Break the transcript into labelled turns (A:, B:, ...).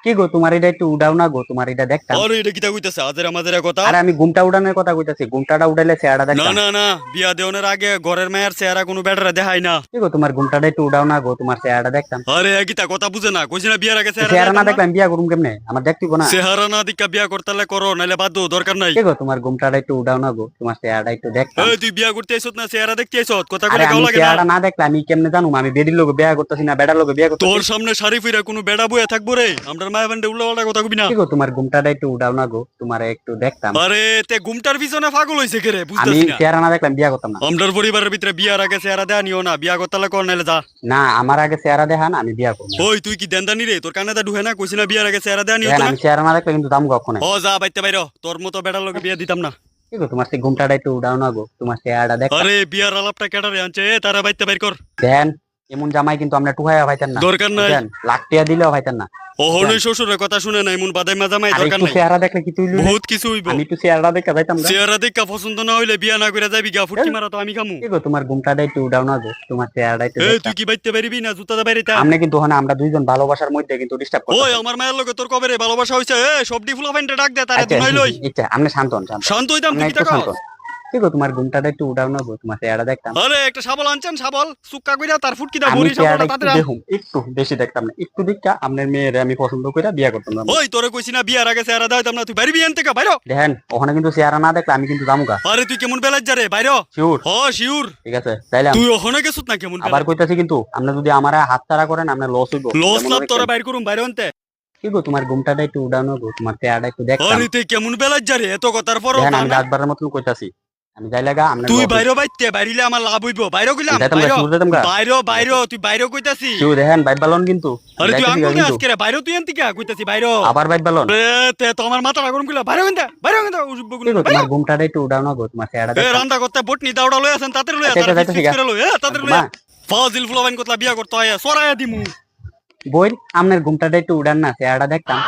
A: কি গো তোমার এটা একটু উড়াও না গো, তোমার এটা দেখতাম।
B: আরে এটা কিতা কইতাছে আজের আমাদের কথা?
A: আরে আমি ঘুমটা উড়ানোর কথা কইতাছি, ঘুমটাটা উড়াইলে চেহারা
B: না
A: দেখতাম।
B: না না, বিয়া দেওয়ার আগে ঘরের মায়ের চেহারা কোনো বেটারে দেখাই না।
A: কি গো তোমার ঘুমটাটা একটু উড়াও না গো, তোমার চেহারাটা দেখতাম।
B: আরে কিতা কথা বুঝে না, কইছি না বিয়ার আগে চেহারা
A: চেহারা না
B: দেখাইতাম না।
A: দেখলাম বিয়া করুম কেমনে, আমার দেখতে না।
B: চেহারা না দিকা বিয়া করতালে করো, নাইলে বাদ দাও, দরকার নাই।
A: কি গো তোমার ঘুমটাটা একটু উড়াও না গো, তোমার চেহারাটা একটু দেখতাম।
B: এই তুই বিয়া করতে আইছত না চেহারা দেখতে আইছত? কথা
A: আরে
B: কইলে গাও
A: আমি
B: লাগে না।
A: চেহারা না দেখলে আমি কেমনে জানুম আমি বেডির লোক বিয়া করতেছি না বেটার লোক বিয়া
B: তোর
A: করতেছি?
B: সামনে শাড়ি ফিরা কোনো বেড়া বইয়া থাকবো রে? আমরার মায়া বান্ডে উল্টা পাল্টা কথা কবি না।
A: কি গো তোমার ঘুমটাটা একটু উড়াও না গো, তোমার একটু দেখতাম।
B: আরে তে ঘুমটার পিছনে পাগল হইছে কে রে?
A: আমি
B: বুঝতাছি না।
A: চেহারা না দেখলাম বিয়া করতাম না।
B: আমরার পরিবারের ভিতরে বিয়ার আগে চেহারা দেয়া নিও না, বিয়া করতালে কর নাইলে যা।
A: না আমার আগে চেহারা দেখান, আমি বিয়া করবো।
B: ওই তুই কি দেনদানি রে? তোর কানে দা ঢুহে না? কইছি না বিয়ার আগে চেহারা দেয়া নিও
A: দেখেন
B: না।
A: আমি চেহারা না দেখলে কিন্তু দাম কখনো।
B: ও যা বাইতে বাইরো, তোর মতো বেড়ার লোকে বিয়া দিতাম না।
A: কি গো তোমার সেই ঘুমটাটা একটু উড়াও না গো, তোমার চেহারাটা দেখতাম।
B: আরে বিয়ার আলাপটা কেটারে আনছে? তারা বাইতে বাইর কর।
A: দেন এমন জামাই কিন্তু আমরা টুহাইয়া পাইতেন না।
B: দরকার নাই।
A: দেন লাখ টাকা দিলেও পাইতেন না।
B: ও হনই শ্বশুরের কথা শুনে নাই, মন বাদাই মাজামাই
A: আর
B: দরকার
A: একটু
B: নাই।
A: চেহারা দেখলে কি তুই
B: বহুত কিছু হইব।
A: আমি একটু চেহারা দেখে যাইতাম না।
B: চেহারা দেখা পছন্দ না হইলে বিয়া না করে যাবি গা, ফুটকি মারা তো আমি খামু।
A: কি গো তোমার ঘুমটাটা একটু উড়াও না গো, তোমার চেহারাটা একটু
B: এই
A: দেখতাম।
B: তুই কি বাইতে পারিবি না জুতাতে বাইরিতা?
A: আমরা কিন্তু হন আমরা দুইজন ভালোবাসার মধ্যে কিন্তু ডিস্টার্ব
B: ওই
A: করতেছি।
B: আমার মায়ের লগে তোর কবে রে ভালোবাসা হইছে? এ সবডি ফুলা ফাইনটা ডাক দে, তারে
A: আচ্ছা
B: দুনাই লই।
A: আচ্ছা আপনি শান্ত হন, শান্ত
B: শান্ত হইতাম,
A: আপনি
B: তুই কি
A: একটু
B: টাকা?
A: শান্ত হন। কি গো তোমার ঘুমটাটা একটু উড়াও না গো, তোমার চেহারা দেখতাম।
B: আরে একটা শাবল আনছেন, শাবল সুক্কা কইরা তার ফুটকি দা
A: আমি
B: ভরি
A: চেহারাটা
B: শাবলটা
A: একটু
B: তাতে রাখ।
A: দেখুন, একটু বেশি দেখতাম না, একটু দেখা আপনার মেয়েরে আমি পছন্দ করে বিয়া করতাম না।
B: ওই তোরে কইছি না বিয়ার আগে চেহারা দাইতাম না, তুই বাইরে বিয়ান থেকে বাইরো।
A: দেখেন ওখানে কিন্তু চেহারা না দেখলে আমি কিন্তু দামুকা।
B: আরে তুই কেমন বেলাজ যা রে, বাইরো।
A: শিওর?
B: হ শিউর।
A: ঠিক আছে তাইলাম।
B: তুই ওখানে গেছত না কেমন
A: আবার
B: বেলাজ?
A: কইতাছি কিন্তু আপনি যদি আমার হাত ছাড়া করেন আপনার লস হইব।
B: লস
A: যেমন
B: লাভ
A: অনেক
B: তোরা
A: টাইম।
B: বাইর করুম, বাইরে আনতে।
A: কি গো তোমার ঘুমটাটা একটু উড়ানো গো, তোমার চেহারাটা একটু দেখতাম।
B: আরে তুই কেমন বেলাজ যা রে, এত কথার পরও
A: দেখেন আমি
B: কানা?
A: রাতবারের মতন কইতাছি, আমি যাই লাগা আপনার
B: তুই
A: লস হইব।
B: বাইরে বাইতে বাইরিলে আমার লাভ হইব, বাইরে কইলাম
A: যাইতাম গা,
B: বাইরে।
A: শিউর যাইতাম গা।
B: বাইরে বাইরে তুই বাইরে কইতাছি।
A: শিউর দেখেন বাইট বালন কিন্তু। আমি
B: আরে তুই
A: যাইতাছি গা
B: আঙ্গুল দে
A: কিন্তু।
B: আজকে রে, বাইরে তুই এনতি কা কইতাছি বাইরে।
A: আবার বাইট বালন।
B: এ তে তো আমার মাথা গরম কইলা, বাইরে হইন্দা বাইরে হইন্দা উজব
A: কি গো
B: গুলো।
A: তোমার ঘুমটাটা একটু উড়ানো গো, তোমার চেহারা
B: এ
A: দেখতাম।
B: রান্না করতে বটনি দাউড়া লই আছেন, তাতে লই
A: আচ্ছা,
B: তারা
A: যাইতাছি
B: ফিক্স
A: গা।
B: করে লই, এ তাতে লই।
A: মা
B: ফাজিল ফুলাবাইন কতলা বিয়া করতে হয়, সরায়া দিমু।
A: বই আপনার ঘুমটাটা একটু উড়ান না, চেহারাটা দেখতাম।